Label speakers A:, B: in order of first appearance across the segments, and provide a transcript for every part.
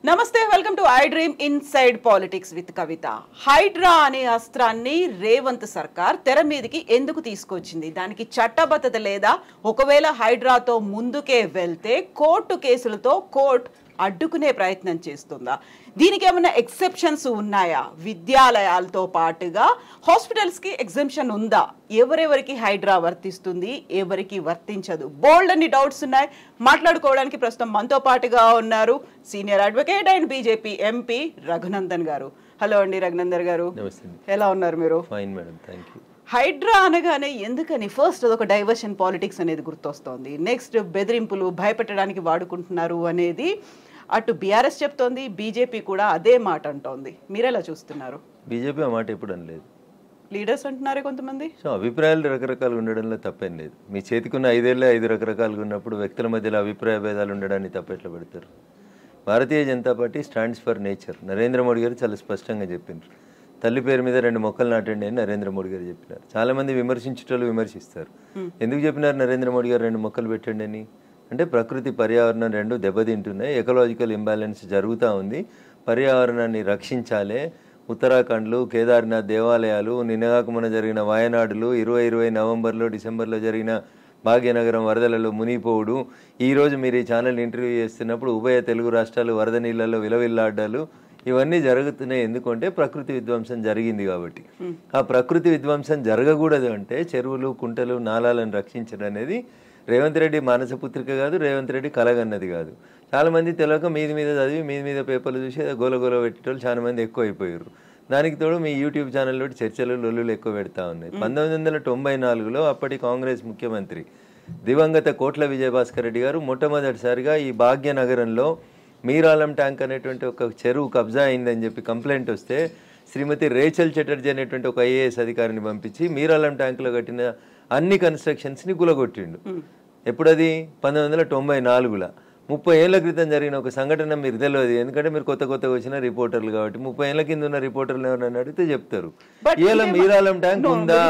A: నమస్తే, welcome to I dream inside politics with Kavitha. Hydraa అనే అస్త్రాన్ని రేవంత్ సర్కార్ తెర మీదకి ఎందుకు తీసుకొచ్చింది? దానికి చట్టబద్ధత లేదా? ఒకవేళ హైడ్రాతో ముందుకే వెళ్తే కోర్టు కేసులతో కోర్టు అడ్డుకునే ప్రయత్నం చేస్తుందా? దీనికి ఏమైనా ఎక్సెప్షన్స్ ఉన్నాయా? విద్యాలయాలతో పాటుగా హాస్పిటల్స్కి ఎగ్జంప్షన్ ఉందా? ఎవరెవరికి హైడ్రా వర్తిస్తుంది, ఎవరికి వర్తించదు? బోల్డ్ అన్ని డౌట్స్ ఉన్నాయి. మాట్లాడుకోవడానికి ప్రస్తుతం మనతో పాటుగా ఉన్నారు senior advocate and BJP MP Raghunandan garu. Hello అండి రఘునందన్ గారు, ఎలా ఉన్నారు మీరు?
B: Fine madam, thank you.
A: Hydraa అనగానే ఎందుకని ఫస్ట్ అదొక డైవర్షన్ పాలిటిక్స్ అనేది గుర్తొస్తోంది. నెక్స్ట్ బెదిరింపులు, భయపెట్టడానికి వాడుకుంటున్నారు అనేది అటు బీఆర్ఎస్ చెప్తోంది, బీజేపీ కూడా అదే మాట అంటోంది. మీరెలా చూస్తున్నారు?
B: బీజేపీ ఆ మాట ఎప్పుడు అనలేదు,
A: లీడర్స్ అంటున్నారే కొంతమంది.
B: సో అభిప్రాయాలు రకరకాలుగా ఉండడంలో తప్పేం లేదు. మీ చేతికున్న 5 ఏళ్ళే 5 రకరకాలుగా ఉన్నప్పుడు వ్యక్తుల మధ్యలో అభిప్రాయ భేదాలు ఉండడాన్ని తప్పెట్లా పెడతారు? Bharatiya Janata Party stands for nature. Narendra Modi గారు చాలా స్పష్టంగా చెప్పిండ్రు, తల్లి పేరు మీద 2 మొక్కలు నాటండి అని నరేంద్ర మోడీ గారు చెప్పినారు. చాలా మంది విమర్శించేటోళ్ళు విమర్శిస్తారు. ఎందుకు చెప్పినారు నరేంద్ర మోడీ గారు 2 మొక్కలు పెట్టండి అని? అంటే ప్రకృతి పర్యావరణం 2 దెబ్బతింటున్నాయి, ఎకలాజికల్ ఇంబ్యాలెన్స్ జరుగుతూ ఉంది, పర్యావరణాన్ని రక్షించాలి. ఉత్తరాఖండ్లు, కేదార్నాథ్ దేవాలయాలు, నిన్నగాక మొన్న జరిగిన వాయనాడులు, 2020 నవంబర్లో డిసెంబర్లో జరిగిన భాగ్యనగరం వరదలలో మునిగిపోవుడు, ఈరోజు మీరు ఈ ఛానల్ ఇంటర్వ్యూ చేస్తున్నప్పుడు ఉభయ తెలుగు రాష్ట్రాలు వరద నీళ్ళల్లో విలవిల్లాడ్డాలు, ఇవన్నీ జరుగుతున్నాయి. ఎందుకంటే ప్రకృతి విధ్వంసం జరిగింది కాబట్టి. ఆ ప్రకృతి విధ్వంసం జరగకూడదు అంటే చెరువులు, కుంటలు, నాలాలను రక్షించడం అనేది రేవంత్ రెడ్డి మానసపుత్రిక కాదు, రేవంత్ రెడ్డి కలగన్నది కాదు. చాలామంది తెలియక మీద చదివి మీద పేపర్లు చూసి గోల పెట్టేటోళ్ళు చాలా మంది ఎక్కువ అయిపోయారు. దానికి తోడు మీ యూట్యూబ్ ఛానల్లో చర్చలు, లొల్లులు ఎక్కువ పెడతా ఉన్నాయి. 1994లో అప్పటి కాంగ్రెస్ ముఖ్యమంత్రి దివంగత కోట్ల విజయభాస్కర్ రెడ్డి గారు మొట్టమొదటిసారిగా ఈ భాగ్యనగరంలో మీరాలం ట్యాంక్ అనేటువంటి ఒక చెరువు కబ్జా అయిందని చెప్పి కంప్లైంట్ వస్తే శ్రీమతి రేచల్ చటర్జీ అనేటువంటి ఒక ఐఏఎస్ అధికారిని పంపించి మీరాలం ట్యాంకులో కట్టిన అన్ని కన్స్ట్రక్షన్స్ని గులగొట్టిండు. ఎప్పుడది? 1994లో. 30 ఏళ్ల క్రితం జరిగిన ఒక సంఘటన మీరు తెలియదు, ఎందుకంటే మీరు కొత్తగా వచ్చిన రిపోర్టర్లు కాబట్టి. 30 ఏళ్ల కింద ఉన్న రిపోర్టర్లు ఎవరైనా అడిగితే చెప్తారు. ఇలా మీరాలం ట్యాంక్ ఉందా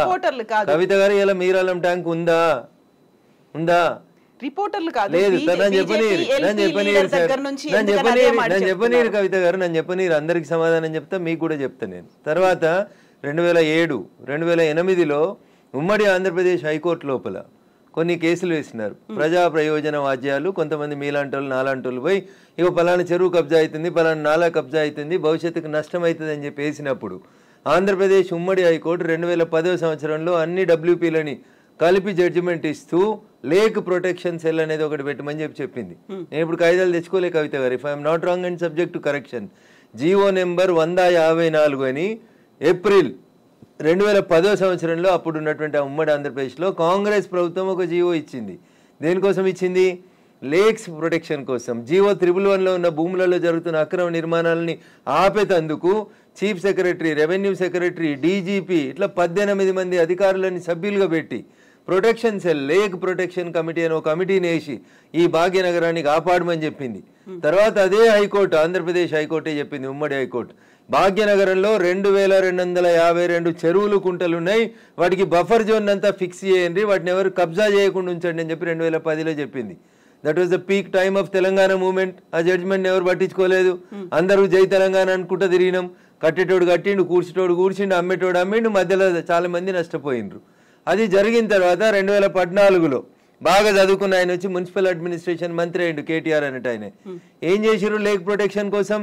B: కవిత గారు? ఇలా మీరాలం ట్యాంక్ ఉందా?
A: రిపోర్టర్లు కాదు,
B: లేదు. నన్ను చెప్పనీరు కవిత గారు, నన్ను చెప్పనీరు. అందరికి సమాధానం చెప్తా, మీకు కూడా చెప్తా నేను. తర్వాత 2007, 2008లో ఉమ్మడి ఆంధ్రప్రదేశ్ హైకోర్టు లోపల కొన్ని కేసులు వేసినారు. ప్రజా ప్రయోజన వాద్యాలు, కొంతమంది మీలాంటోళ్ళు నాలాంటోళ్ళు పోయి ఇక పలానా చెరువు కబ్జా అవుతుంది, పలానా నాలా కబ్జా అవుతుంది, భవిష్యత్తుకు నష్టం అవుతుంది అని చెప్పి వేసినప్పుడు ఆంధ్రప్రదేశ్ ఉమ్మడి హైకోర్టు 2010వ సంవత్సరంలో అన్ని WPలని కలిపి జడ్జిమెంట్ ఇస్తూ లేక్ ప్రొటెక్షన్ సెల్ అనేది ఒకటి పెట్టమని చెప్పింది. నేను ఇప్పుడు కాయిదాలు తెచ్చుకోలే కవిత గారు, if I'm not wrong and subject to correction. GO number 154 అని ఏప్రిల్ 2010వ సంవత్సరంలో అప్పుడు ఉన్నటువంటి ఉమ్మడి ఆంధ్రప్రదేశ్లో కాంగ్రెస్ ప్రభుత్వం ఒక జీవో ఇచ్చింది. దేనికోసం ఇచ్చింది? లేక్స్ ప్రొటెక్షన్ కోసం. జీవో 111లో ఉన్న భూములలో జరుగుతున్న అక్రమ నిర్మాణాలని ఆపేతందుకు chief secretary, revenue secretary, DGP ఇట్లా 18 మంది అధికారులని సభ్యులుగా పెట్టి protection cell, lake protection committee అని ఒక కమిటీని వేసి ఈ భాగ్యనగరాన్ని కాపాడమని చెప్పింది. తర్వాత అదే హైకోర్టు, ఆంధ్రప్రదేశ్ హైకోర్టే చెప్పింది, ఉమ్మడి హైకోర్టు, భాగ్యనగరంలో 2252 చెరువులు, కుంటలు ఉన్నాయి, వాటికి బఫర్ జోన్ అంతా ఫిక్స్ చేయండి, వాటిని ఎవరు కబ్జా చేయకుండా ఉంచండి అని చెప్పి 2010లో చెప్పింది. That was the peak time of Telangana movement. ఆ జడ్జిమెంట్ ఎవరు పట్టించుకోలేదు. అందరూ జై తెలంగాణ అనుకుంటూ తిరిగినాం. కట్టేటోడు కట్టిండు, కూర్చేటోడు కూర్చిండు, అమ్మేటోడు అమ్మిండు, మధ్యలో చాలా మంది నష్టపోయిండ్రు. అది జరిగిన తర్వాత 2014లో బాగా చదువుకున్న ఆయన వచ్చి మున్సిపల్ అడ్మినిస్ట్రేషన్ మంత్రి అయ్యిండు, కేటీఆర్ అన్నట్టు. ఆయన ఏం చేసిరు? లేక్ ప్రొటెక్షన్ కోసం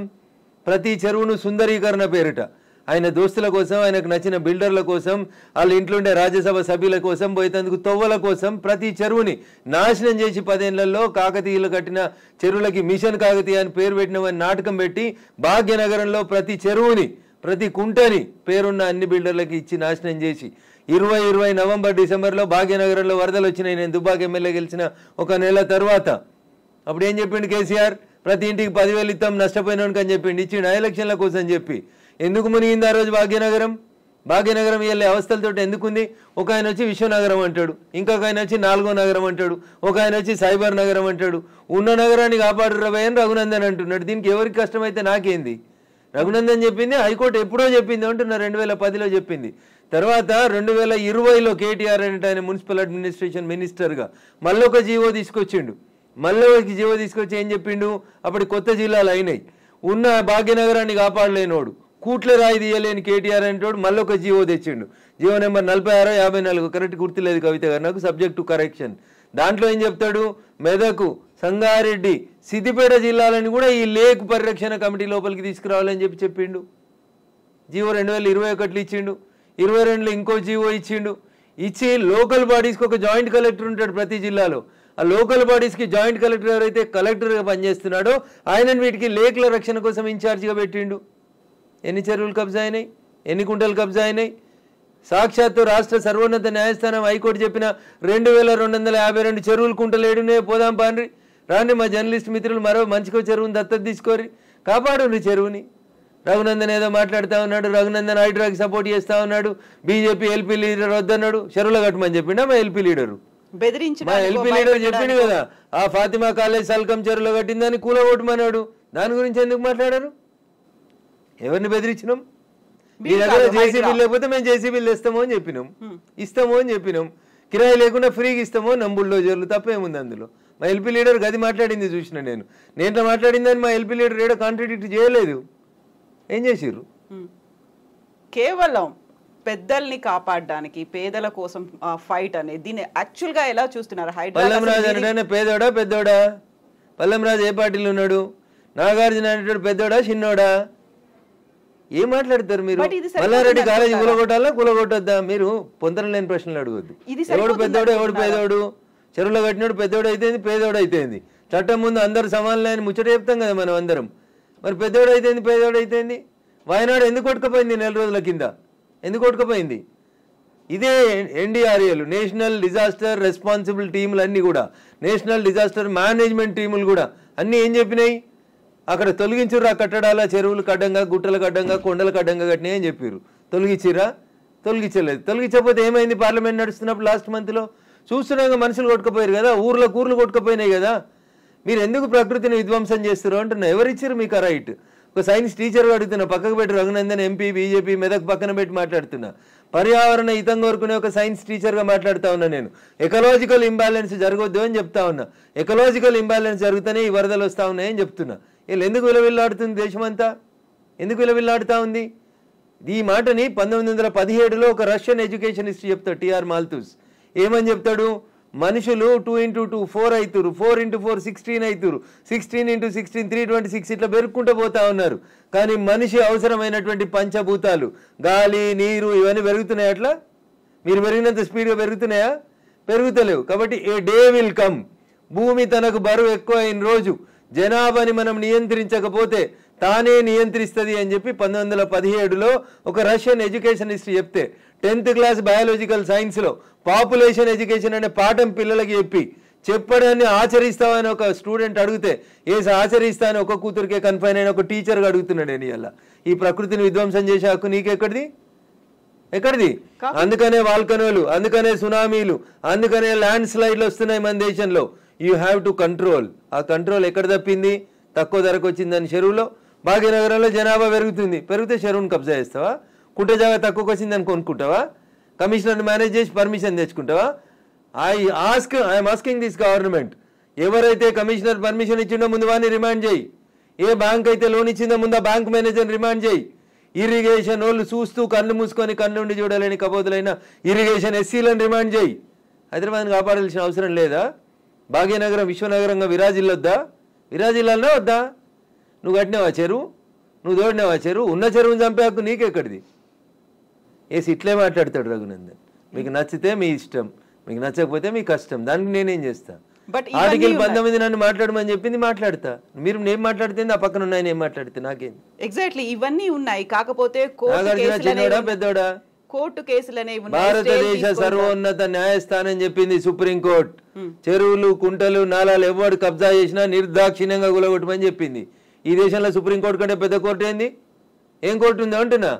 B: ప్రతి చెరువును సుందరీకరణ పేరిట ఆయన దోస్తుల కోసం, ఆయనకు నచ్చిన బిల్డర్ల కోసం, వాళ్ళ ఇంట్లో ఉండే రాజ్యసభ సభ్యుల కోసం, పోయేందుకు తొవ్వల కోసం ప్రతి చెరువుని నాశనం చేసి 10 ఏళ్లలో కాకతీయులు కట్టిన చెరువులకి మిషన్ కాకతీయ అని పేరు పెట్టినవని నాటకం పెట్టి భాగ్యనగరంలో ప్రతి చెరువుని, ప్రతి కుంటని పేరున్న అన్ని బిల్డర్లకి ఇచ్చి నాశనం చేసి 2020 నవంబర్ డిసెంబర్లో భాగ్యనగరంలో వరదలు వచ్చినాయి. నేను దుబ్బాక ఎమ్మెల్యే గెలిచిన 1 నెల తర్వాత అప్పుడు ఏం చెప్పిండు కేసీఆర్? ప్రతి ఇంటికి 10,000 ఇస్తాం నష్టపోయినానికి అని చెప్పిండు. ఇచ్చిండు ఎలక్షన్ల కోసం చెప్పి. ఎందుకు మునిగింది ఆ రోజు భాగ్యనగరం? భాగ్యనగరం వెళ్ళే అవస్థలతో ఎందుకుంది? ఒక ఆయన వచ్చి విశ్వనగరం అంటాడు, ఇంకొక ఆయన వచ్చి 4వ నగరం అంటాడు, ఒక ఆయన వచ్చి సైబర్ నగరం అంటాడు. ఉన్న నగరాన్ని కాపాడు రవై అని రఘునందన్ అంటున్నాడు. దీనికి ఎవరికి కష్టమైతే నాకేంది? రఘునందన్ చెప్పింది హైకోర్టు ఎప్పుడో చెప్పింది అంటున్నా, 2010లో చెప్పింది. తర్వాత 2020లో కేటీఆర్ అంటే ఆయన మున్సిపల్ అడ్మినిస్ట్రేషన్ మినిస్టర్గా మళ్ళొక జీవో తీసుకొచ్చిండు. మళ్ళీ జీవో తీసుకొచ్చి ఏం చెప్పిండు, అప్పటి కొత్త జిల్లాలు అయినాయి, ఉన్న భాగ్యనగరాన్ని కాపాడలేనోడు, కూట్ల రాయి తీయలేని కేటీఆర్ అంటోడు మళ్ళీ ఒక జీవో తెచ్చిండు, జీవో నెంబర్ 46/54, కరెక్ట్ గుర్తులేదు కవిత గారు నాకు, సబ్జెక్ట్ టు కరెక్షన్. దాంట్లో ఏం చెప్తాడు, మెదకు, సంగారెడ్డి, సిద్దిపేట జిల్లాలని కూడా ఈ లేక్ పరిరక్షణ కమిటీ లోపలికి తీసుకురావాలని చెప్పిండు. జీవో 2021 ఇచ్చిండు, 22లో ఇంకో జీవో ఇచ్చిండు. ఇచ్చి లోకల్ బాడీస్కి ఒక జాయింట్ కలెక్టర్ ఉంటాడు ప్రతి జిల్లాలో, ఆ లోకల్ బాడీస్కి జాయింట్ కలెక్టర్ ఎవరైతే కలెక్టర్గా పనిచేస్తున్నాడో ఆయనను వీటికి లేక్ల రక్షణ కోసం ఇన్ఛార్జిగా పెట్టిండు. ఎన్ని చెరువులు కబ్జా అయినాయి, ఎన్ని కుంటలు కబ్జా అయినాయి? సాక్షాత్తు రాష్ట్ర సర్వోన్నత న్యాయస్థానం హైకోర్టు చెప్పిన 2252 చెరువులు కుంటలు ఏడునే పోదాం పాండ్రి రాండి, మా జర్నలిస్ట్ మిత్రులు మరో మంచికో చెరువుని దత్తత తీసుకోరి, కాపాడు చెరువుని. రఘునందన్ ఏదో మాట్లాడుతూ ఉన్నాడు, రఘునందన్ హైడ్రాకి సపోర్ట్ చేస్తూ ఉన్నాడు, బీజేపీ ఎల్పీ లీడర్ వద్దన్నాడు, చెరువులు కట్టమని చెప్పిండా మా ఎల్పీ లీడరు? మా ఎల్పీ లీడర్ చెప్పిండు కదా, ఆ ఫాతిమా కాలేజ్ సల్కం చెరువులో కట్టిందని కూలగొట్టమన్నాడు. దాని గురించి ఎందుకు మాట్లాడారు? ఎవరిని బెదిరించినాం? మీ దగ్గర జేసీబీలు లేకపోతే మేము జేసీబీలు ఇస్తామో అని చెప్పినాం, ఇస్తామో అని చెప్పినాం, కిరాయి లేకుండా ఫ్రీగా ఇస్తామో నంబుల్లో జరులు, తప్పేముంది అందులో? మా ఎల్పీ లీడర్ గది మాట్లాడింది చూసిన నేను మాట్లాడిందని మా ఎల్పీ లీడర్ ఏడో కాంట్రాడిక్ట్ చేయలేదు. ఏం చేసిర్రు?
A: కేవలం పెద్దల్ని కాపాడడానికి, పేదల కోసం ఫైట్ అనేది దీన్ని యాక్చువల్ గా ఎలా చూస్తున్నారు?
B: పల్లం రాజు అంటే పేదోడా పెద్దోడా? పల్లం రాజు ఏ పార్టీలో ఉన్నాడు? నాగార్జున అనేటోడు పెద్దోడా చిన్నోడా? ఏం మాట్లాడతారు మీరు? మల్లారెడ్డి కాలేజీ కూలగొట్టొద్దా? మీరు పొందరం లేని ప్రశ్నలు అడగొద్దు. ఎవడు పెద్దోడు ఎవడు పేదోడు? చెరువులో కట్టినోడు పెద్దోడు అయితేంది, పేదోడు అయితేంది, చట్టం ముందు అందరు సమానలే అని ముచ్చట చెప్తాం కదా మనం అందరం. మరి పెద్దోడు అయితేంది, పేదోడు అయితేంది? వాయనాడు ఎందుకు కొట్టుకుపోయింది 4 రోజుల కింద? ఎందుకు కొట్టుకుపోయింది? ఇదే ఎన్డీఆర్ఏలు, నేషనల్ డిజాస్టర్ రెస్పాన్సిబుల్ టీములు అన్నీ కూడా, నేషనల్ డిజాస్టర్ మేనేజ్మెంట్ టీములు కూడా అన్నీ ఏం చెప్పినాయి? అక్కడ తొలగించుర్రు, ఆ కట్టడాల చెరువులు కడ్డంగా, గుట్టలు కడ్డంగా, కొండలు కడ్డంగా కట్టినాయి అని చెప్పారు. తొలగించిరా? తొలగించలేదు. తొలగించకపోతే ఏమైంది? పార్లమెంట్ నడుస్తున్నప్పుడు లాస్ట్ మంత్లో చూస్తున్నాగా మనుషులు కొట్టుకుపోయారు కదా, ఊర్లు కొట్టుకుపోయినాయి కదా. మీరు ఎందుకు ప్రకృతిని విధ్వంసం చేస్తారు అంటున్నా. ఎవరిచ్చారు మీకు ఆ రైట్? ఒక సైన్స్ టీచర్ అడుగుతున్నా, పక్కకు పెట్టి రఘునందన్ ఎంపీ బీజేపీ మెదక్ పక్కన పెట్టి మాట్లాడుతున్నా. పర్యావరణ హితం కోరుకునే ఒక సైన్స్ టీచర్గా మాట్లాడుతూ ఉన్నా నేను. ఎకలాజికల్ ఇంబ్యాలెన్స్ జరగొద్దు అని చెప్తా ఉన్నా. ఎకలాజికల్ ఇంబ్యాలెన్స్ జరుగుతూనే ఈ వరదలు వస్తూ ఉన్నాయని చెప్తున్నా. వీళ్ళు ఎందుకు విలవిల్లాడుతుంది దేశమంతా? ఎందుకు విలవిల్లాడుతూ ఉంది? ఈ మాటని 1917లో ఒక రష్యన్ ఎడ్యుకేషన్ హిస్టరీ చెప్తాడు టిఆర్ మాల్తూస్. ఏమని చెప్తాడు? మనుషులు 2 into 2 4 అవుతారు, 4 into 4 16 అవుతారు, 16 into 16 326 ఇట్లా పెరుక్కుంటూ పోతా ఉన్నారు. కానీ మనిషి అవసరమైనటువంటి పంచభూతాలు గాలి, నీరు ఇవన్నీ పెరుగుతున్నాయి. అట్లా మీరు పెరిగినంత స్పీడ్గా పెరుగుతున్నాయా? పెరుగుతలేవు. కాబట్టి ఏ డే విల్ కమ్, భూమి తనకు బరువు ఎక్కువ అయిన రోజు జనాభాని మనం నియంత్రించకపోతే తానే నియంత్రిస్తుంది అని చెప్పి 1917లో ఒక రష్యన్ ఎడ్యుకేషన్ హిస్టరీ చెప్తే 10th క్లాస్ బయాలజికల్ సైన్స్లో పాపులేషన్ ఎడ్యుకేషన్ అనే పాఠం పిల్లలకి చెప్పడాన్ని ఆచరిస్తామని ఒక స్టూడెంట్ అడిగితే ఆచరిస్తా అని ఒక కూతురికే కన్ఫైన్ అయిన ఒక టీచర్గా అడుగుతున్నాడు. నేను ఇలా ఈ ప్రకృతిని విధ్వంసం చేసే హక్కు నీకెక్కడిది? ఎక్కడిది? అందుకనే వాల్కనోలు, అందుకనే సునామీలు, అందుకనే ల్యాండ్ స్లైడ్లు వస్తున్నాయి మన దేశంలో. You have to control. ఆ కంట్రోల్ ఎక్కడ తప్పింది? తక్కువ ధరకు వచ్చిందని చెరువులో. భాగ్యనగరంలో జనాభా పెరిగితే చెరువును కబ్జా చేస్తావా? కుంట జాగా తక్కువకి వచ్చిందని కొనుక్కుంటావా? కమిషనర్ని మేనేజ్ చేసి పర్మిషన్ తెచ్చుకుంటావా? ఐఎమ్ ఆస్కింగ్ దిస్ గవర్నమెంట్, ఎవరైతే కమిషనర్ పర్మిషన్ ఇచ్చిండో ముందు వాడిని రిమాండ్ చేయి. ఏ బ్యాంక్ అయితే లోన్ ఇచ్చిందో ముందు ఆ బ్యాంక్ మేనేజర్ని రిమాండ్ చేయి. ఇరిగేషన్ వాళ్ళు చూస్తూ కళ్ళు మూసుకొని కళ్ళుండి చూడలేని కబోతులైన ఇరిగేషన్ ఎస్సీలను రిమాండ్ చేయి. హైదరాబాద్ని కాపాడాల్సిన అవసరం లేదా? భాగ్యనగరం విశ్వనగరంగా విరాజిల్లొద్దా? విరాజిల్లాలనే వద్దా? నువ్వు కట్టినావా చెరువు? నువ్వు తోడినావా చెరువు? ఉన్న చెరువుని చంపే హక్కు నీకెక్కడిది? ఇట్లే మాట్లాడతాడు రఘునందన్. మీకు నచ్చితే మీ ఇష్టం, మీకు నచ్చకపోతే మీ కష్టం, దానికి నేనేం చేస్తా? ఆర్టికల్ 19 నన్ను మాట్లాడమని చెప్పింది, మాట్లాడతా. మీరు నేను మాట్లాడితే ఆ పక్కన ఉన్నాయని ఏం మాట్లాడితే నాకేం?
A: ఎగ్జాక్ట్లీ ఇవన్నీ ఉన్నాయి. కాకపోతే
B: చిన్నోడా పెద్దోడా?
A: కోర్టు కేసులనే
B: భారతదేశ సర్వోన్నత న్యాయస్థానం చెప్పింది, సుప్రీంకోర్టు చెరువులు, కుంటలు, నాలాలు ఎవరు కబ్జా చేసినా నిర్దాక్షిణ్యంగా గులగొట్టమని చెప్పింది. ఈ దేశంలో సుప్రీంకోర్టు కంటే పెద్ద కోర్టు ఏంది? ఏం కోర్టు ఉంది అంటున్నా?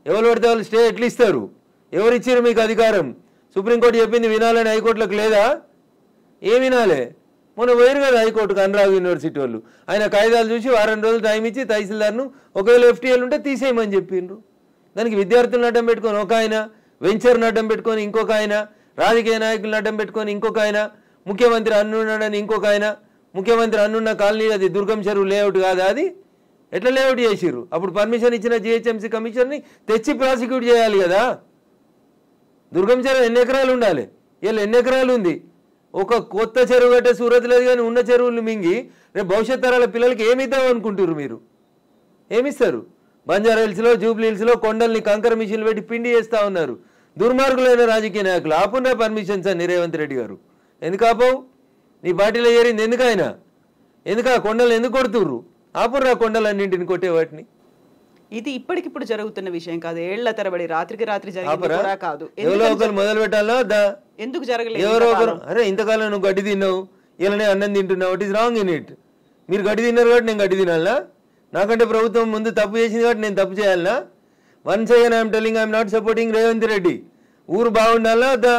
B: ఎవరు పడితే వాళ్ళు స్టే ఎట్లా ఇస్తారు? ఎవరు ఇచ్చారు మీకు అధికారం? సుప్రీంకోర్టు చెప్పింది వినాలని హైకోర్టులకు లేదా? ఏం వినాలే? మొన్న పోయారు కదా హైకోర్టుకు అనురాగ్ యూనివర్సిటీ వాళ్ళు. ఆయన కాయిదాలు చూసి వారం రోజులు టైం ఇచ్చి తహసీల్దార్ను ఒకవేళ ఎఫ్టీఎల్ ఉంటే తీసేయమని చెప్పిండ్రు. దానికి విద్యార్థులను అడ్డం పెట్టుకొని ఒక ఆయన, వెంచర్ను అడ్డం పెట్టుకొని ఇంకొక ఆయన, రాజకీయ నాయకులను అడ్డం పెట్టుకొని ఇంకొక ఆయన, ముఖ్యమంత్రి అన్నున్నాడని ఇంకొక ఆయన, ముఖ్యమంత్రి అన్నున్న కాలనీ అది దుర్గం చెరువు లేఅవుట్ కాదా అది? ఎట్లా లేఅవుట్ చేసిర్రు? అప్పుడు పర్మిషన్ ఇచ్చిన జిహెచ్ఎంసీ కమిషన్ని తెచ్చి ప్రాసిక్యూట్ చేయాలి కదా. దుర్గం చెరువు ఎన్ని ఎకరాలు ఉండాలి? ఇలా ఎన్ని ఎకరాలు ఉంది? ఒక కొత్త చెరువు కట్టే సూరత్ లేదు కానీ ఉన్న చెరువులు మింగి రేపు భవిష్యత్ తరాల పిల్లలకి ఏమిద్దాం అనుకుంటారు మీరు? ఏమిస్తారు? బంజారా హిల్స్లో జూబ్లీ హిల్స్లో కొండల్ని కంకర మిషన్లు పెట్టి పిండి చేస్తూ ఉన్నారు దుర్మార్గులైన రాజకీయ నాయకులు. ఆపున్న పర్మిషన్స్ అని రేవంత్ రెడ్డి గారు ఎందుకు ఆపవు? నీ పార్టీలో చేరింది ఎందుకు ఆయన? ఎందుకు ఆ కొండలు ఎందుకు కొడుతుర్రు? ఆపుర్రా కొండలన్నింటిని కొట్టే వాటిని.
A: ఇది ఇప్పటికిప్పుడు జరుగుతున్న విషయం కాదు, ఏళ్ల తరబడి రాత్రికి రాత్రి జరిగింది కాదు.
B: ఎవరో ఒకరు మొదలు పెట్టాలా?
A: ఎందుకు జరగలేదు?
B: ఎవరో ఒకరు అరే ఇంతకాలం నువ్వు గడ్డి తిన్నావు, ఇలానే అన్నం తింటున్నావు, it is wrong in it. మీరు గడ్డి తిన్నారు కాబట్టి నేను గడ్డి తినాలనా? నాకంటే ప్రభుత్వం ముందు తప్పు చేసింది కాబట్టి నేను తప్పు చేయాలనా? Once again I'm telling I'm not supporting Revanth Reddy. ఊరు బాగుండాలా వద్దా?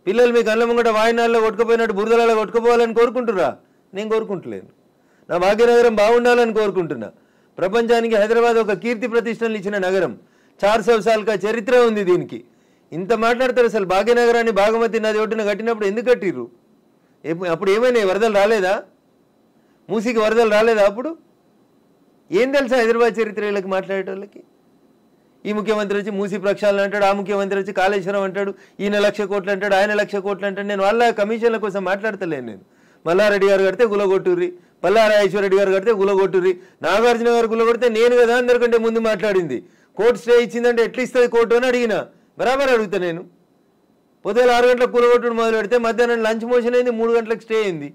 B: పిల్లలు మీ కళ్ళ ముంగట వాయినాల్లో కొట్టుకుపోయినట్టు బురదలలో కొట్టుకుపోవాలని కోరుకుంటురా? నేను కోరుకుంటలేను. నా భాగ్యనగరం బాగుండాలని కోరుకుంటున్నా. ప్రపంచానికి హైదరాబాద్ ఒక కీర్తి ప్రతిష్టలు ఇచ్చిన నగరం, 400 సార్లుగా చరిత్ర ఉంది దీనికి. ఇంత మాట్లాడతారు అసలు. భాగ్యనగరాన్ని భాగమతి నది ఒడ్డున కట్టినప్పుడు ఎందుకు కట్టిర్రు? అప్పుడు ఏమైనా వరదలు రాలేదా? మూసికి వరదలు రాలేదా? అప్పుడు ఏం తెలుసా హైదరాబాద్ చరిత్ర వీళ్ళకి మాట్లాడేటోళ్ళకి? ఈ ముఖ్యమంత్రి వచ్చి మూసి ప్రక్షాళన అంటాడు, ఆ ముఖ్యమంత్రి వచ్చి కాళేశ్వరం అంటాడు, ఈయన 1,00,000 కోట్లు అంటాడు, ఆయన 1,00,000 కోట్లు అంటాడు. నేను వాళ్ళ కమిషన్ల కోసం మాట్లాడతలేను. నేను మల్లారెడ్డి గారు కడితే గులగొట్టుర్రి, పల్లారాజేశ్వరరెడ్డి గారు కడితే గులగొట్టుర్రి, నాగార్జున గారు గులగొడితే నేను కదా అందరికంటే ముందు మాట్లాడింది. కోర్టు స్టే ఇచ్చిందంటే ఎట్లా ఇస్తుంది కోర్టు అని అడిగిన. బరాబర్ అడుగుతా నేను. పొద్దున 6 గంటలకు కూలగొట్టుడు మొదలు పెడితే మధ్యాహ్నం లంచ్ మోషన్ అయింది, 3 గంటలకు స్టే అయింది.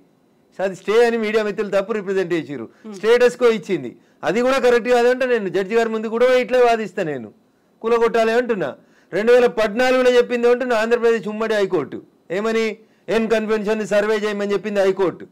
B: అది స్టే అని మీడియా మిత్రులు తప్పు రిప్రజెంట్ చేసిర్రు. స్టేటస్కో ఇచ్చింది, అది కూడా కరెక్ట్ కాదంటే నేను జడ్జి గారి ముందు కూడా ఇట్లే వాదిస్తా. నేను కూలగొట్టాలి అంటున్నా. 2014లో చెప్పింది అంటున్నా ఆంధ్రప్రదేశ్ ఉమ్మడి హైకోర్టు. ఏమని? ఎన్ కన్వెన్షన్ సర్వే చేయమని చెప్పింది హైకోర్టు.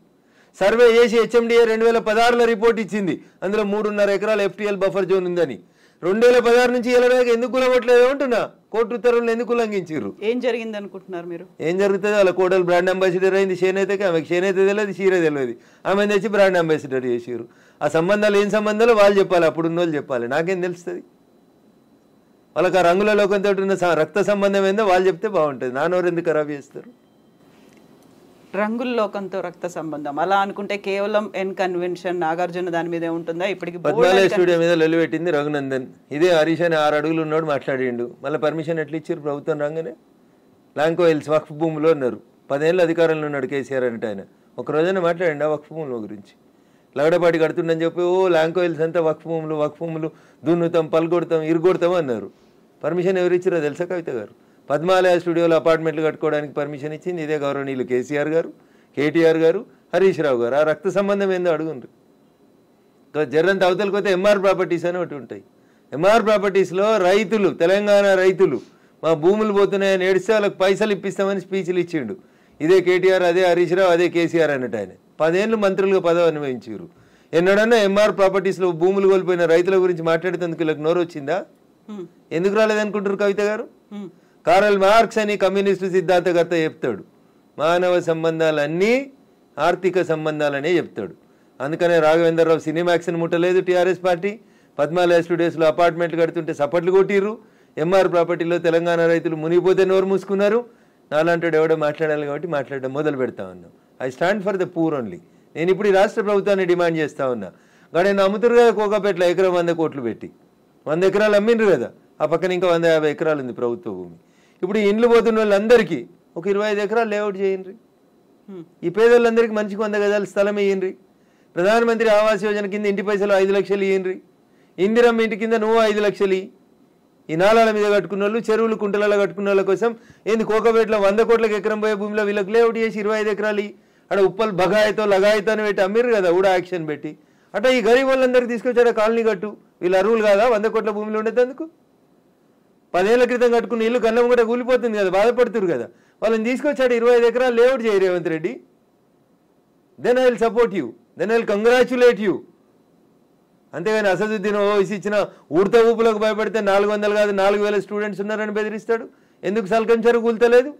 B: సర్వే చేసి హెచ్ఎండిఏ 2016లో రిపోర్ట్ ఇచ్చింది, అందులో 3.5 ఎకరాల FTL బఫర్ జోన్ ఉందని. 2016 నుంచి వెళ్ళడానికి ఎందుకు కూలగొట్టలేదు అంటున్నా. కోర్టు ఉత్తర్వులను ఎందుకు ఉల్లంఘించారు?
A: ఏం జరిగింది అనుకుంటున్నారు మీరు?
B: ఏం జరుగుతుంది? వాళ్ళ కోడలు బ్రాండ్ అంబాసిడర్ అయింది చేనేతకి. ఆమెకి చేనేత తెలియదు, చీర తెలియదు. ఆమెను తెచ్చి బ్రాండ్ అంబాసిడర్ చేసారు. ఆ సంబంధాలు ఏం సంబంధాలు వాళ్ళు చెప్పాలి, అప్పుడు ఉన్న వాళ్ళు చెప్పాలి. నాకేం తెలుస్తుంది? వాళ్ళకి ఆ రంగుల లోకంతో ఉన్న రక్త సంబంధం ఏందో వాళ్ళు చెప్తే బాగుంటుంది. నానోరు ఎందుకు ఖరాబ్ చేస్తారు?
A: రంగుల లోకంతో రక్త సంబంధం అలా అనుకుంటే కేవలం ఎన్ కన్వెన్షన్ నాగార్జున దాని మీదే ఉంటుందా? ఇప్పటికి
B: పద్మాలయ స్టూడియో మీద లొల్లిపెట్టింది రఘునందన్. ఇదే హరీష్ అని 6 అడుగులు ఉన్నాడు మాట్లాడిండు. మళ్ళీ పర్మిషన్ ఎట్లా ఇచ్చారు ప్రభుత్వం రాగానే? లాంకో హిల్స్ వక్ఫ్ భూమిలో ఉన్నారు. 10 ఏళ్ళు అధికారంలో ఉన్నాడు కేసీఆర్ అంటే. ఆయన ఒక రోజైనా మాట్లాడండి ఆ వక్ఫ్ భూముల గురించి? లగడపాటి కడుతుండని చెప్పి లాంకో హిల్స్ అంతా వక్ఫ్ భూములు దున్నుతాం, పలుకొడతాం, ఇరుగొడతాం అన్నారు. పర్మిషన్ ఎవరు ఇచ్చారో తెలుసా కవిత గారు? పద్మాలయ స్టూడియోలో అపార్ట్మెంట్లు కట్టుకోవడానికి పర్మిషన్ ఇచ్చింది ఇదే గౌరవనీయులు కేసీఆర్ గారు, కేటీఆర్ గారు, హరీష్ రావు గారు. ఆ రక్త సంబంధం ఏందో అడుగుండ్రు. జర్రంత అవతలకి పోతే ఎంఆర్ ప్రాపర్టీస్ అని ఒకటి ఉంటాయి. ఎంఆర్ ప్రాపర్టీస్లో రైతులు, తెలంగాణ రైతులు మా భూములు పోతున్నాయని ఏడిస్తే వాళ్ళకి పైసలు ఇప్పిస్తామని స్పీచ్లు ఇచ్చిండు. ఇదే కేటీఆర్, అదే హరీష్ రావు, అదే కేసీఆర్ అన్నట్టు. ఆయన 10 ఏళ్ళు మంత్రులుగా పదవి అనుభవించారు. ఎన్నడన్నా ఎంఆర్ ప్రాపర్టీస్లో భూములు కోల్పోయిన రైతుల గురించి మాట్లాడేందుకు వీళ్ళకి నోరు వచ్చిందా? ఎందుకు రాలేదనుకుంటారు కవిత గారు? కారల్ మార్క్స్ అని కమ్యూనిస్టు సిద్ధాంతకర్త చెప్తాడు, మానవ సంబంధాలన్నీ ఆర్థిక సంబంధాలనే చెప్తాడు. అందుకనే రాఘవేంద్రరావు సినిమాక్స్ని ముట్టలేదు టీఆర్ఎస్ పార్టీ. పద్మాలయ స్టూడియోస్లో అపార్ట్మెంట్లు కడుతుంటే సపట్లు కొట్టిర్రు. ఎంఆర్ ప్రాపర్టీలో తెలంగాణ రైతులు మునిగిపోతే నోరు మూసుకున్నారు. నాలాంటి ఎవడో మాట్లాడాలి కాబట్టి మాట్లాడడం మొదలు పెడతా ఉన్నాం. I stand for the poor only. నేను ఇప్పుడు ఈ రాష్ట్ర ప్రభుత్వాన్ని డిమాండ్ చేస్తా ఉన్నా. కానీ అమ్ముతురు కదా కోకాపేటలో ఎకరం 100 కోట్లు పెట్టి 100 ఎకరాలు అమ్మిండ్రు కదా. ఆ పక్కన ఇంకా 150 ఎకరాలు ఉంది ప్రభుత్వ భూమి. ఇప్పుడు ఈ ఇండ్లు పోతున్న వాళ్ళందరికీ ఒక 25 ఎకరాలు లేఅవుట్ చేయండి. ఈ పేదోళ్ళందరికీ మంచికి 100 గజాల స్థలం ఇయ్యండి. ప్రధానమంత్రి ఆవాస్ యోజన కింద ఇంటి పైసలు 5 లక్షలు ఇయ్యండి. ఇందిరమ్మ ఇంటి కింద నువ్వు 5 లక్షలు. ఈ నాలాల మీద కట్టుకున్న వాళ్ళు, చెరువులు కుంటలలో కట్టుకున్న వాళ్ళ కోసం ఏంది కోకపేటలో 100 కోట్లకు ఎకరం పోయే భూమిలో వీళ్ళకి లేఅవుట్ చేసి 25 ఎకరాలు అక్కడ ఉప్పలు బగాయితో లగాయితో అని పెట్టి అమ్మిరు కదా ఊడా యాక్షన్ పెట్టి. అట్లా ఈ గరీబ్ వాళ్ళందరికీ తీసుకొచ్చాడు కాలనీ కట్టు. వీళ్ళు అరువులు కాదా 100 కోట్ల భూమిలో ఉండేందుకు? 10 ఏళ్ల క్రితం కట్టుకున్న ఇల్లు కన్నం కూడా కూలిపోతుంది కదా, బాధపడుతురు కదా. వాళ్ళని తీసుకొచ్చాడు 25 ఎకరాలు లేఅవుట్ చేయి Revanth Reddy. Then I will support you, then I will congratulate you. అంతేగాని అసదుద్దీన్ ఓవైసీ ఇచ్చిన ఉడత ఊపులకు భయపడితే 400 కాదు 4000 స్టూడెంట్స్ ఉన్నారని బెదిరిస్తాడు. ఎందుకు సల్కం చెరువు కూల్తలేదు?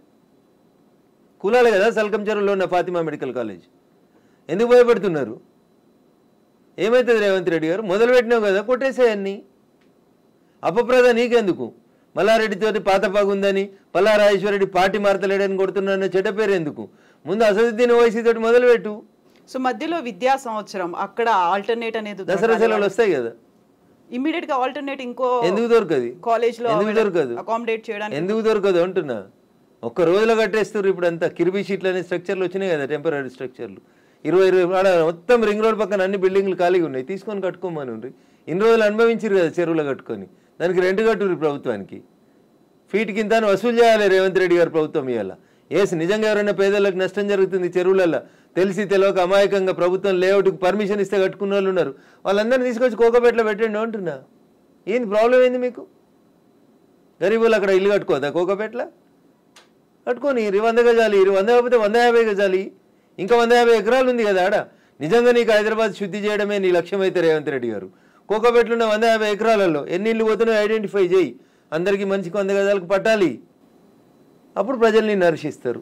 B: కూలాలి కదా సల్కం చెరువులో ఉన్న ఫాతిమా మెడికల్ కాలేజ్. ఎందుకు భయపడుతున్నారు? ఏమవుతుంది రేవంత్ రెడ్డి గారు? మొదలు పెట్టినావు కదా, కొట్టేసేయన్ని. అపప్రద నీకెందుకు? మల్లారెడ్డితోటి పాతపాగుందని, పల్లారాజేశ్వరరెడ్డి పార్టీ మారతలేడని కొడుతున్నారన్న చెడ్డ పేరు ఎందుకు? ముందు అసదుద్దీన్ ఓవైసీ తోటి మొదలుపెట్టు.
A: సో మధ్యలో విద్యా సంవత్సరం అక్కడ ఆల్టర్నేట్ అనేది
B: దసరా సెలవులు వస్తాయి కదా,
A: ఇమ్మీడియట్ గా ఆల్టర్నేట్ ఇంకో
B: ఎందుకు దొరకదు?
A: కాలేజ్ లో
B: ఎందుకు దొరకదు?
A: అకామిడేట్ చేయడానికి
B: ఎందుకు దొరకదు అంటున్నా. ఒక్క రోజులో కట్టేస్తారు. ఇప్పుడు అంతా కిర్బీ షీట్లు అనే స్ట్రక్చర్లు వచ్చినాయి కదా, టెంపరీ స్ట్రక్చర్లు. 20 మొత్తం రింగ్ రోడ్ పక్కన అన్ని బిల్డింగ్లు ఖాళీగా ఉన్నాయి, తీసుకొని కట్టుకోమని ఉండ్రి. ఇన్ని రోజులు అనుభవించారు కదా చెరువులో కట్టుకొని, దానికి రెంట్ కట్టుర్రి ప్రభుత్వానికి. ఫీట్ కింద వసూలు చేయాలి రేవంత్ రెడ్డి గారు ప్రభుత్వం ఇవాళ. నిజంగా ఎవరైనా పేదలకు నష్టం జరుగుతుంది చెరువులలో తెలిసి తెలియక అమాయకంగా ప్రభుత్వం లేఅవుట్కి పర్మిషన్ ఇస్తే కట్టుకున్న వాళ్ళు ఉన్నారు, వాళ్ళందరినీ తీసుకొచ్చి కోకపేటలో పెట్టండి అంటున్నా. ఏంది ప్రాబ్లం ఏంది మీకు? గరీబులు అక్కడ ఇల్లు కట్టుకోదా కోకపేటలో? కట్టుకొని 100 గజాలి, 100 కాకపోతే 150 గజాలి, ఇంకా 150 ఎకరాలు ఉంది కదా ఆడ. నిజంగా నీకు హైదరాబాద్ శుద్ధి చేయడమే నీ లక్ష్యం అయితే రేవంత్ రెడ్డి గారు, కోకపేటలో ఉన్న 150 ఎకరాలలో ఎన్ని ఇల్లు పోతున్నాయో ఐడెంటిఫై చేయి, అందరికీ మంచికి 100 గజాలకు పట్టాలి, అప్పుడు ప్రజల్ని నర్శిస్తారు.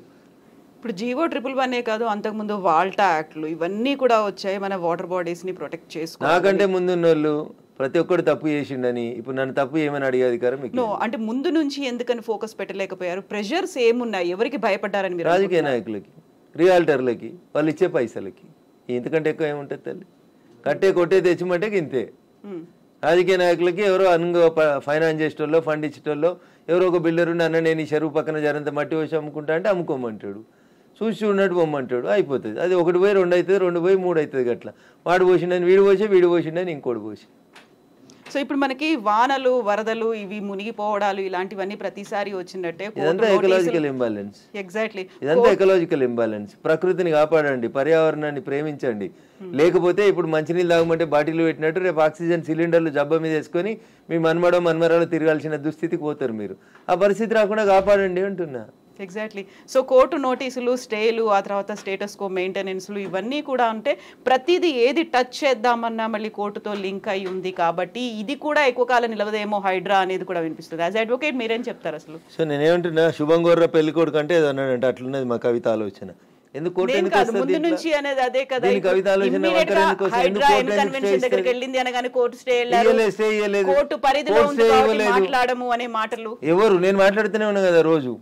A: ఇప్పుడు జీవో 111 కాదు, అంతకుముందు వాల్టా యాక్ట్లు ఇవన్నీ కూడా వచ్చాయి మన వాటర్ బాడీస్ ని ప్రొటెక్ట్ చేసుకోవాలి.
B: నాకంటే ముందున్న వాళ్ళు ప్రతి ఒక్కరు తప్పు చేసిండని ఇప్పుడు నన్ను తప్పు ఏమని అడిగే అధికారం మీకు?
A: అంటే ముందు నుంచి ఎందుకని ఫోకస్ పెట్టలేకపోయారు? ప్రెషర్స్ ఏమున్నాయి? ఎవరికి భయపడ్డారని మీరు?
B: రాజకీయ నాయకులకి, రియాల్టర్లకి, వాళ్ళు ఇచ్చే పైసలకి. ఇంతకంటే ఎక్కువ ఏముంటుంది తల్లి? కట్టే కొట్టే తెచ్చిమంటే ఇంతే. రాజకీయ నాయకులకి ఎవరో ఫైనాన్స్ చేసేటోళ్ళు, ఫండ్ ఇచ్చేటోళ్ళు, ఎవరో ఒక బిల్డర్ ఉండి అన్న నేను ఈ చెరువు పక్కన జరంత మట్టి వచ్చి అమ్ముకుంటా అంటే అమ్ముకోమంటాడు, చూసి చూడనట్టు పొమ్మంటాడు, అయిపోతుంది. అది 1 పోయి 2 అవుతుంది, 2 పోయి 3 అవుతుంది. అట్లా వాడు పోసిండని వీడు పోసి, వీడు పోసిండని ఇంకోటి పోసి.
A: సో ఇప్పుడు మనకి వానలు, వరదలు, ఇవి మునిగిపోవడాలు ఇలాంటివన్నీ ప్రతిసారి వచ్చినట్టే.
B: ఇదంతా ఎకలాజికల్ ఇంబాలెన్స్.
A: ఎగ్జాక్ట్లీ,
B: ఇదంతా ఎకలాజికల్ ఇంబాలెన్స్. ప్రకృతిని కాపాడండి, పర్యావరణాన్ని ప్రేమించండి. లేకపోతే ఇప్పుడు మంచినీళ్ళు తాగమంటే బాటిల్ పెట్టినట్టు రేపు ఆక్సిజన్ సిలిండర్లు జబ్బ మీద వేసుకొని మీ మన్మరాలు తిరగాల్సిన దుస్థితికి పోతారు మీరు. ఆ పరిస్థితి రాకుండా కాపాడండి అంటున్నా.
A: ఎగ్జాక్ట్లీ. సో కోర్టు నోటీసులు, స్టేలు, ఆ తర్వాత స్టేటస్ కో మెయింటెనెన్స్లు ఇవన్నీ కూడా అంటే ప్రతిదీ ఏది టచ్ చేద్దామన్నా మళ్ళీ కోర్టుతో లింక్ అయి ఉంది కాబట్టి ఇది కూడా ఎక్కువ కాలం నిలవదేమో హైడ్రా అనేది కూడా వినిపిస్తుంది. యాజ్ అడ్వకేట్ మీరేం చెప్తారు అసలు?
B: సో నేనేమంటున్నా, శుభం గోర్ర పెళ్లి కొడుకు అంటే ఏదో అన్నాడంటే అట్లున్నది మా కవిత ఆలోచన. ఎందుకు ముందు
A: నుంచి అనేది అదే కదా,
B: కవిత ఆలోచన
A: దగ్గరికి వెళ్ళింది అనగానే కోర్టు స్టే కోర్టు పరిధిలో మాట్లాడము అనే మాటలు.
B: ఎవరు? నేను మాట్లాడుతూనే ఉన్నా కదా రోజు.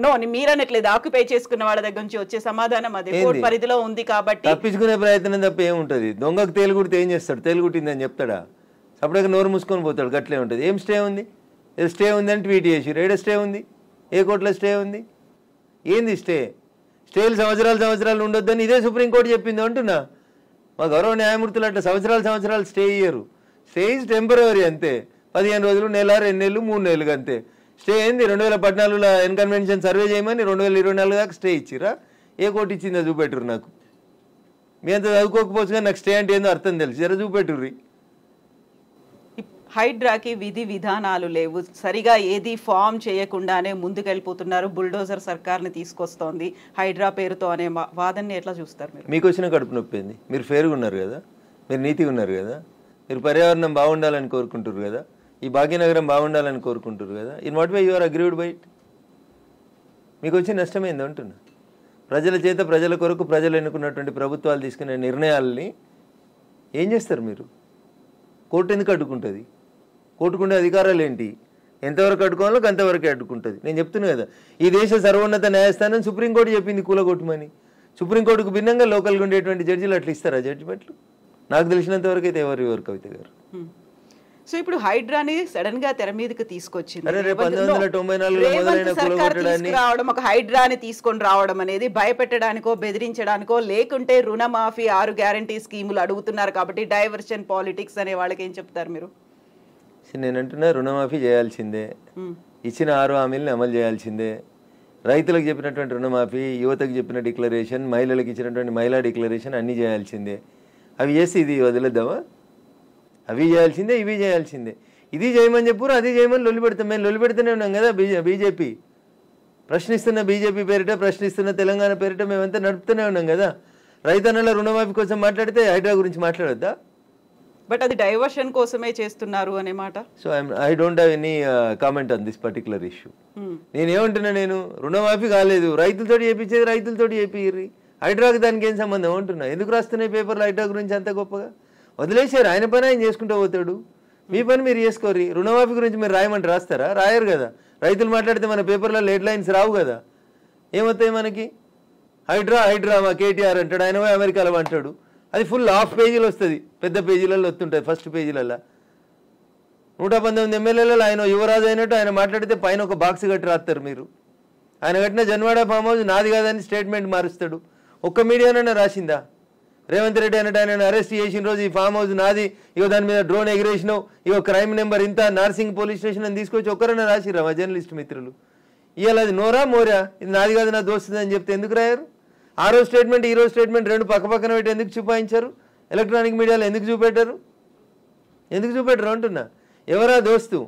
A: నో, మీరనట్లేదు, ఆక్యుపై చేసుకున్న వాళ్ళ దగ్గర నుంచి వచ్చే సమాధానం అదే, కోర్టు పరిధిలో ఉంది కాబట్టి.
B: తప్పించుకునే ప్రయత్నం తప్ప ఏముంటుంది? దొంగకు తేలుగుడితే ఏం చేస్తాడు? తేలుగుట్టిందని చెప్తాడా? అప్పటికి నోరు మూసుకొని పోతాడు. గట్లే ఉంటుంది. ఏం స్టే ఉంది? స్టే ఉంది అని ట్వీట్ చేసి ఏడ స్టే ఉంది? ఏ కోర్టులో స్టే ఉంది? ఏంది స్టే? స్టేలు సంవత్సరాలు ఉండొద్దని ఇదే సుప్రీంకోర్టు చెప్పింది అంటున్నా. మా గౌరవ న్యాయమూర్తులు అట్లా సంవత్సరాలు స్టే ఇయ్యరు. స్టే ఈజ్ టెంపరవరీ అంతే. 15 రోజులు, నెల, 2 నెలలు, 3 నెలలు అంతే. స్టే ఏంది? 2014లో ఎన్కన్వెన్షన్ సర్వే చేయమని 2024 దాకా స్టే ఇచ్చిరా? ఏ కోర్టు ఇచ్చిందో చూపెట్టురు నాకు. మీ అంత చదువుకోకపోవచ్చు కానీ నాకు స్టే అంటే ఏందో అర్థం తెలుసు. జర చూపెట్టుర్రి.
A: హైడ్రాకి విధి విధానాలు లేవు, సరిగా ఏది ఫామ్ చేయకుండానే ముందుకెళ్ళిపోతున్నారు, బుల్డోజర్ సర్కార్ని తీసుకొస్తోంది హైడ్రా పేరుతో అనే వాదనని ఎట్లా చూస్తారు మీరు?
B: మీకు వచ్చిన కడుపు నొప్పింది. మీరు ఫేర్గా ఉన్నారు కదా, మీరు నీతిగా ఉన్నారు కదా, మీరు పర్యావరణం బాగుండాలని కోరుకుంటారు కదా, ఈ భాగ్యనగరం బాగుండాలని కోరుకుంటారు కదా. In what way you are agreed by it? మీకు వచ్చే నష్టమైంది అంటున్నా. ప్రజల చేత, ప్రజల కొరకు ప్రజలు ఎన్నుకున్నటువంటి ప్రభుత్వాలు తీసుకునే నిర్ణయాలని ఏం చేస్తారు మీరు? కోర్టు ఎందుకు అడ్డుకుంటుంది? కోర్టుకుండే అధికారాలు ఏంటి? ఎంతవరకు అడ్డుకోవాలో అంతవరకే అడ్డుకుంటుంది. నేను చెప్తున్నా కదా, ఈ దేశ సర్వోన్నత న్యాయస్థానం సుప్రీంకోర్టు చెప్పింది కూలగొట్టమని. సుప్రీంకోర్టుకు భిన్నంగా లోకల్గా ఉండేటువంటి జడ్జీలు అట్లా ఇస్తారా జడ్జిమెంట్లు? నాకు తెలిసినంత వరకు అయితే ఎవరు కవిత గారు.
A: సో ఇప్పుడు హైడ్రాని సడన్ గా తెర మీదకి తీసుకొచ్చింది.
B: 1994
A: ఒక హైడ్రాని తీసుకొని రావడం అనేది భయపెట్టడానికో, బెదిరించడానికో, లేకుంటే రుణమాఫీ 6 గ్యారంటీ స్కీములు అడుగుతున్నారు కాబట్టి డైవర్షన్ పాలిటిక్స్ అనే వాళ్ళకి ఏం చెప్తారు మీరు?
B: నేను అంటున్నా, రుణమాఫీ చేయాల్సిందే, ఇచ్చిన 6 హామీలను అమలు చేయాల్సిందే. రైతులకు చెప్పినటువంటి రుణమాఫీ, యువతకు చెప్పిన డిక్లరేషన్, మహిళలకు ఇచ్చినటువంటి మహిళా డిక్లరేషన్ అన్నీ చేయాల్సిందే. అవి చేసి ఇది వదిలేద్దామా? అవి చేయాల్సిందే, ఇవి చేయాల్సిందే. ఇది చేయమని చెప్పురు, అది చేయమని లొల్లి పెడతాం. మేము లొల్లి పెడుతూనే ఉన్నాం కదా. బీజేపీ ప్రశ్నిస్తున్న బీజేపీ పేరిట, ప్రశ్నిస్తున్న తెలంగాణ పేరిట మేమంతా నడుపుతూనే ఉన్నాం కదా. రైతన్నల రుణమాఫీ కోసం మాట్లాడితే హైడ్రా గురించి మాట్లాడొద్దా?
A: బట్ అది డైవర్షన్ కోసమే చేస్తున్నారు అనే మాట.
B: So I don't have any comment on this particular issue. నేనేమంటున్నా, నేను రుణమాఫీ కాలేదు, రైతులతో చేయించేది రైతులతో చేపియ్యి, హైడ్రాకి దానికి ఏం సంబంధం అంటున్నా. ఎందుకు రాస్తున్నాయి పేపర్లు హైడ్రా గురించి అంత గొప్పగా? వదిలేసారు, ఆయన పని ఆయన చేసుకుంటూ పోతాడు, మీ పని మీరు చేసుకోరు. రుణమాఫీ గురించి మీరు రాయమంటే రాస్తారా? రాయరు కదా. రైతులు మాట్లాడితే మన పేపర్లో హెడ్ లైన్స్ రావు కదా. ఏమవుతాయి మనకి? హైడ్రా హైడ్రా మా కేటీఆర్ అంటాడు, ఆయన పోయి అమెరికాలో అంటాడు. అది ఫుల్ హాఫ్ పేజీలు వస్తుంది, పెద్ద పేజీలలో వస్తుంటుంది. ఫస్ట్ పేజీలలో 119 ఎమ్మెల్యేలలో ఆయన యువరాజు అయినట్టు ఆయన మాట్లాడితే పైన ఒక బాక్స్ కట్టి రాస్తారు మీరు. ఆయన కట్టిన జన్వాడ ఫామ్ హౌస్ నాది కాదని స్టేట్మెంట్ మారుస్తాడు. ఒక్క మీడియానైనా రాసిందా? రేవంత్ రెడ్డి అన్నట్టు ఆయన అరెస్ట్ చేసిన రోజు ఈ ఫామ్ హౌస్ నాది, ఇగో దాని మీద డ్రోన్ ఎగిరేసినావు, ఇగో క్రైమ్ నెంబర్ ఇంత, నార్సింగ్ పోలీస్ స్టేషన్ అని తీసుకొచ్చి ఒక్కరైనా రాసిరా మా జర్నలిస్ట్ మిత్రులు? ఇవాళ అది నోరా మోరా, ఇది నాది కాదు నా దోస్తుంది అని చెప్తే ఎందుకు రాయారు? ఆ రోజు స్టేట్మెంట్ ఈ రోజు స్టేట్మెంట్ రెండు పక్క పక్కన పెట్టి ఎందుకు చూపాయించారు? ఎలక్ట్రానిక్ మీడియాలో ఎందుకు చూపెట్టారు? ఎందుకు చూపెట్టరు అంటున్నా. ఎవరా దోస్తు?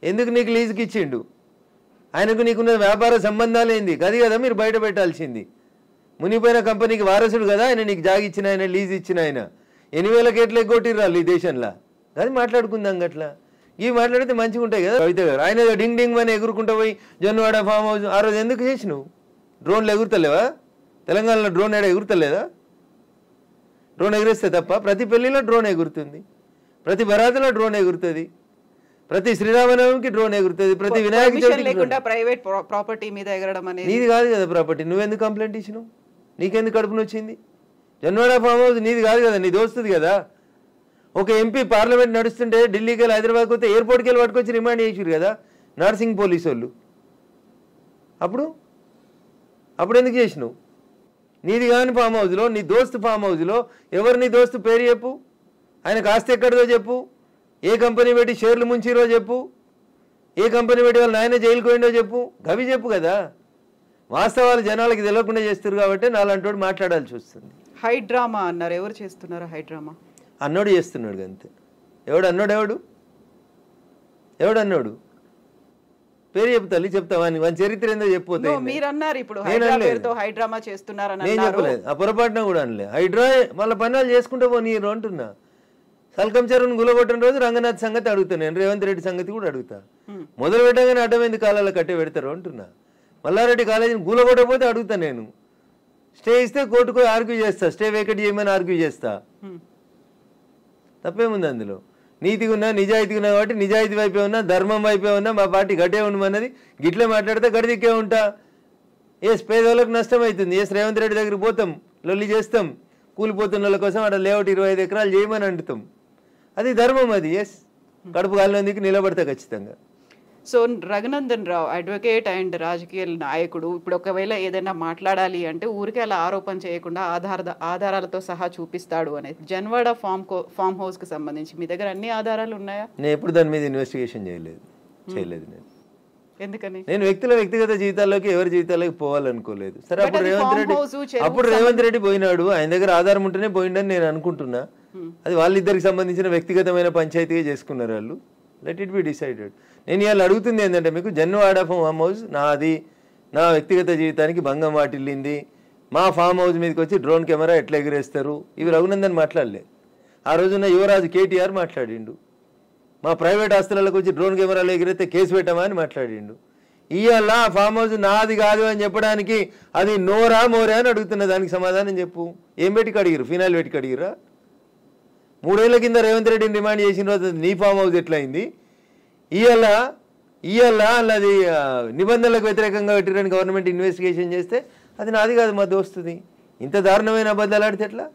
B: ఎందుకు నీకు లీజుకి ఇచ్చిండు? ఆయనకు నీకున్న వ్యాపార సంబంధాలు ఏంది? అది కదా మీరు బయట పెట్టాల్సింది. మునిపోయిన కంపెనీకి వారసుడు కదా ఆయన, నీకు జాగి ఇచ్చిన ఆయన, లీజ్ ఇచ్చిన ఆయన. 8,000 కోట్లు ఎగ్గొట్టిర్రాళ్ళు ఈ దేశంలో. అది మాట్లాడుకుందాం గట్లా. ఇవి మాట్లాడితే మంచిగా ఉంటాయి కదా కవిత గారు. ఆయన డింగ్ డింగ్ అని ఎగురుకుంటూ పోయి జొన్నవాడ ఫామ్ హౌస్ ఆ రోజు ఎందుకు చేసినావు? డ్రోన్లు ఎగురుతలేవా? తెలంగాణలో డ్రోన్ ఏడా ఎగురుతలేదా? డ్రోన్ ఎగురిస్తే తప్ప ప్రతి పెళ్లిలో డ్రోన్ ఎగురుతుంది, ప్రతి బరాతలో డ్రోన్ ఎగురుతుంది, ప్రతి శ్రీరామనవమికి డ్రోన్ ఎగురుతుంది, ప్రతి వినాయక చవితికి.
A: ప్రైవేట్ ప్రాపర్టీ మీద ఎగరడం అనేది
B: నీది కాదు కదా ప్రాపర్టీ. నువ్వెందుకు కంప్లైంట్ ఇచ్చినావు? నీకెందుకు కడుపున వచ్చింది? జన్వాడ ఫామ్ హౌస్ నీది కాదు కదా, నీ దోస్తుంది కదా. ఒక ఎంపీ పార్లమెంట్ నడుస్తుంటే ఢిల్లీకి వెళ్ళి హైదరాబాద్కి వస్తే ఎయిర్పోర్ట్కి వెళ్ళి పట్టుకొచ్చి రిమాండ్ చేసారు కదా నార్సింగ్ పోలీసు వాళ్ళు. అప్పుడు ఎందుకు చేసినావు? నీది కాని ఫామ్ హౌస్లో, నీ దోస్తు ఫామ్ హౌస్లో ఎవరు నీ దోస్తు పేరు చెప్పు, ఆయనకు ఆస్తి ఎక్కడిదో చెప్పు, ఏ కంపెనీ పెట్టి షేర్లు ముంచిరో చెప్పు, ఏ కంపెనీ పెట్టి వాళ్ళు నాయన జైలుకు పోయిండో చెప్పు, గవి చెప్పు కదా. వాస్తవాలు జనాలకి తెలియకుండా చేస్తారు కాబట్టి నాలంటోడు మాట్లాడాల్సి వస్తుంది.
A: హైడ్రామా అన్నారు, ఎవరు చేస్తున్నారు హైడ్రామా?
B: అన్నోడు చేస్తున్నాడు అంతే. ఎవడు అన్నోడు? ఎవడు పేరు చెప్తాను, చెప్తావా? వాని చరిత్ర ఏందో చెప్పిపోతే.
A: మీరు అన్నారు ఇప్పుడు హైడ్రామా చేస్తున్నారని.
B: నేను చెప్పలేదు, ఆ పొరపాటున కూడా అనలే. హైడ్రా వాళ్ళ పనులు చేసుకుంటూ పోనీరు అంటున్నా. సల్కం చెరువును గులగొట్టిన రోజు రంగనాథ్ సంగతి అడుగుతాను నేను, రేవంత్ రెడ్డి సంగతి కూడా అడుగుతా. మొదలు పెట్టగానే అడ్డమైంది కాలాల కట్టే పెడతారు అంటున్నా. మల్లారెడ్డి కాలేజీని గులగొట్టకపోతే అడుగుతా నేను. స్టే ఇస్తే కోర్టుకు ఆర్గ్యూ చేస్తా, స్టే వేకెట్ చేయమని ఆర్గ్యూ చేస్తా. తప్పేముంది అందులో? నీతిగా ఉన్నా, నిజాయితీగా ఉన్నా కాబట్టి నిజాయితీ వైపే ఉన్నా, ధర్మం వైపే ఉన్నా, మా పార్టీ గట్టే ఉండమన్నది. గిట్లే మాట్లాడితే గడిదిక్కే ఉంటా. పేదవాళ్ళకు నష్టం అవుతుంది. రేవంత్ రెడ్డి దగ్గరికి పోతాం, లొల్లి చేస్తాం, కూలిపోతున్న వాళ్ళ కోసం అక్కడ లేఅవుట్ 25 ఎకరాలు చేయమని అంటుతాం. అది ధర్మం. అది కడుపు కాలినందుకు నిలబడతా ఖచ్చితంగా.
A: So Raghunandan Rao advocate and రాజకీయ నాయకుడు ఇప్పుడు ఒకవేళ ఏదైనా మాట్లాడాలి అంటే ఊరికే అలా ఆరోపణ చేయకుండా ఆధారాలతో సహా చూపిస్తాడు అనేది. జన్వాడ ఫామ్ హౌస్ కి సంబంధించి మీ దగ్గర అన్ని ఆధారాలు ఉన్నాయా?
B: నేను ఎప్పుడు దాని మీద ఇన్వెస్టిగేషన్ చేయలేదు. నేను
A: ఎందుకని?
B: నేను వ్యక్తిగత జీవితాల్లోకి ఎవరి జీవితాల్లోకి పోవాలనుకోలేదు. సరే, అప్పుడు రేవంత్ రెడ్డి పోయినాడు, ఆయన దగ్గర ఆధారం ఉంటేనే పోయిండని నేను అనుకుంటున్నా. అది వాళ్ళిద్దరికి సంబంధించిన వ్యక్తిగతమైన పంచాయతీగా చేసుకున్నారు వాళ్ళు. Let it be decided. నేను ఇవాళ అడుగుతుంది ఏంటంటే, మీకు జన్వాడ ఫామ్ హౌస్ నాది, నా వ్యక్తిగత జీవితానికి భంగం వాటిల్లింది, మా ఫామ్ హౌస్ మీదకి వచ్చి డ్రోన్ కెమెరా ఎట్లా ఎగిరేస్తారు, ఇవి రఘునందన్ మాట్లాడలే. ఆ రోజున యువరాజు కేటీఆర్ మాట్లాడిండు. మా ప్రైవేట్ ఆస్తులకు వచ్చి డ్రోన్ కెమెరాలు ఎగిరితే కేసు పెట్టామా అని మాట్లాడిండు. ఇవాళ ఫామ్ హౌస్ నాది కాదు అని చెప్పడానికి అది నోరా మోరా అని అడుగుతున్నా. దానికి సమాధానం చెప్పు. ఏం పెట్టి కడిగిరు? ఫినాయిల్ పెట్టి కడిగిరా? 3 ఏళ్ల కింద రేవంత్ రెడ్డిని డిమాండ్ చేసిన రోజు నీ ఫామ్ హౌస్ ఎట్లయింది? ఇవాళ అది నిబంధనలకు వ్యతిరేకంగా పెట్టిరని గవర్నమెంట్ ఇన్వెస్టిగేషన్ చేస్తే అది నాది కాదు మా దోస్తుంది. ఇంత దారుణమైన అబద్ధాలు ఆడితే ఎట్లా?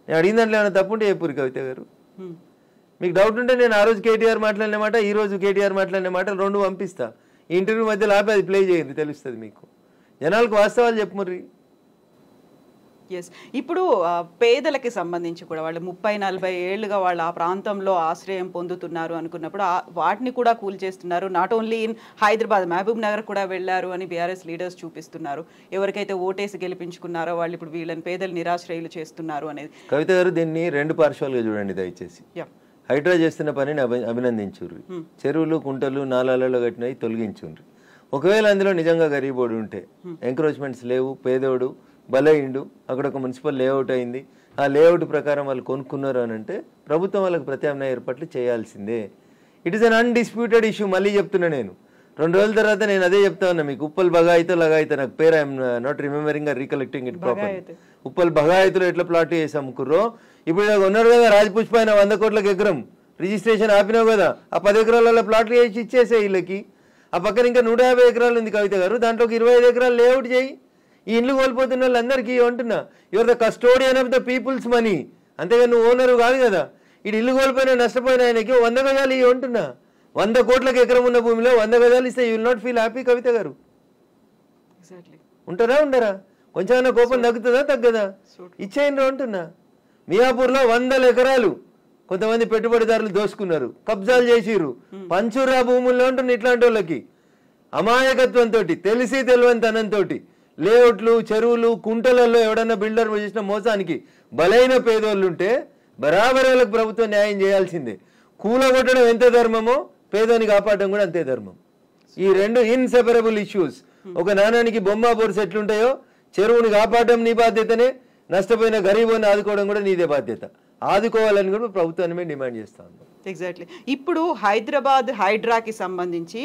B: నేను అడిగిన దాంట్లో ఏమైనా తప్పుంటే చెప్పురు కవిత గారు. మీకు డౌట్ ఉంటే నేను ఆ రోజు కేటీఆర్ మాట్లాడిన మాట, ఈ రోజు కేటీఆర్ మాట్లాడిన మాట 2 పంపిస్తా. ఈ ఇంటర్వ్యూ మధ్యలో ఆపి అది ప్లే చేయండి, తెలుస్తుంది మీకు. జనాలకు వాస్తవాలు చెప్పుముర్రి.
A: ఎస్. ఇప్పుడు పేదలకి సంబంధించి కూడా వాళ్ళు 30-40 ఏళ్లుగా వాళ్ళు ఆ ప్రాంతంలో ఆశ్రయం పొందుతున్నారు అనుకున్నప్పుడు వాటిని కూడా కూల్చేస్తున్నారు. Not only in Hyderabad, Mahabub Nagar కూడా వెళ్ళారు అని బీఆర్ఎస్ లీడర్స్ చూపిస్తున్నారు. ఎవరికైతే ఓటేసి గెలిపించుకున్నారో వాళ్ళు ఇప్పుడు వీళ్ళని పేదలు నిరాశ్రయులు చేస్తున్నారు అనేది.
B: కవిత గారు, దీన్ని 2 పార్శ్వాలుగా చూడండి దయచేసి. హైడ్రా చేస్తున్న పనిని అభినందించుర్రి. చెరువులు, కుంటలు, నాలాలలో కట్టినవి తొలగించుండ్రి. ఒకవేళ అందులో నిజంగా గరీబోడు ఉంటే, ఎంక్రోచ్మెంట్స్ లేవు, పేదోడు బలైండు, అక్కడ ఒక మున్సిపల్ లేఅవుట్ అయింది, ఆ లేఅవుట్ ప్రకారం వాళ్ళు కొనుక్కున్నారు అని అంటే ప్రభుత్వం వాళ్ళకి ప్రత్యామ్నాయ ఏర్పాట్లు చేయాల్సిందే. It is an undisputed issue. మళ్ళీ చెప్తున్నా నేను, 2 రోజుల తర్వాత నేను అదే చెప్తా ఉన్నా మీకు. ఉప్పల్ బగాయితో లగాయితో, నాకు పేరు I'm not remembering or recollecting it proper. Uppal బగాయితులో ఎట్లా ప్లాట్ చేసి అమ్ముకుర్రో, ఇప్పుడు ఉన్నారు కదా రాజపుష్ప ఆయన 100 కోట్లకు ఎకరం రిజిస్ట్రేషన్ ఆపినావు కదా, ఆ 10 ఎకరాలలో ప్లాట్లు చేసి ఇచ్చేసే వీళ్ళకి. ఆ పక్కన ఇంకా 150 ఎకరాలు ఉంది కవిత గారు, దాంట్లో 25 ఎకరాలు లేఅవుట్ చేయి. ఈ ఇండ్లు కోల్పోతున్న వాళ్ళందరికీ అంటున్నా, your the custodian of the peoples money, అంతేగాని నువ్వు ఓనరు కాదు కదా. ఇటు ఇల్లు కోల్పోయినా నష్టపోయిన ఆయనకి 100 గజాలు ఇవి అంటున్నా. 100 కోట్లకు ఎకరం ఉన్న భూమిలో 100 గజాలు ఇస్తే you will not feel happy Kavitha గారు? ఉంటారా ఉండరా? కొంచెమైనా కోపం తగ్గుతుందా తగ్గదా? ఇచ్చేయండి అంటున్నా. మియాపూర్లో 100 ఎకరాలు కొంతమంది పెట్టుబడిదారులు దోసుకున్నారు, కబ్జాలు చేసిర్రు, పంచురా భూముల్లో ఉంటున్న ఇట్లాంటి వాళ్ళకి అమాయకత్వంతో, తెలిసి తెలియనితనంతో లేఅవుట్లు, చెరువులు, కుంటలలో ఎవడన్నా బిల్డర్ చేసిన మోసానికి బలైన పేదోళ్ళు ఉంటే బరాబర్ వాళ్ళకి ప్రభుత్వం న్యాయం చేయాల్సిందే. కూలగొట్టడం ఎంత ధర్మమో పేదోని కాపాడడం కూడా అంతే ధర్మం. ఈ రెండు ఇన్సెపరబుల్ ఇష్యూస్. ఒక నాణానికి బొమ్మ బొరుసు ఎట్లుంటాయో చెరువుని కాపాడడం నీ బాధ్యతనే, నష్టపోయిన గరీబోని ఆదుకోవడం కూడా నీదే బాధ్యత. ఆదుకోవాలని కూడా ప్రభుత్వాన్ని మేము డిమాండ్ చేస్తాం.
A: ఎగ్జాక్ట్లీ. ఇప్పుడు హైదరాబాద్ హైడ్రాకి సంబంధించి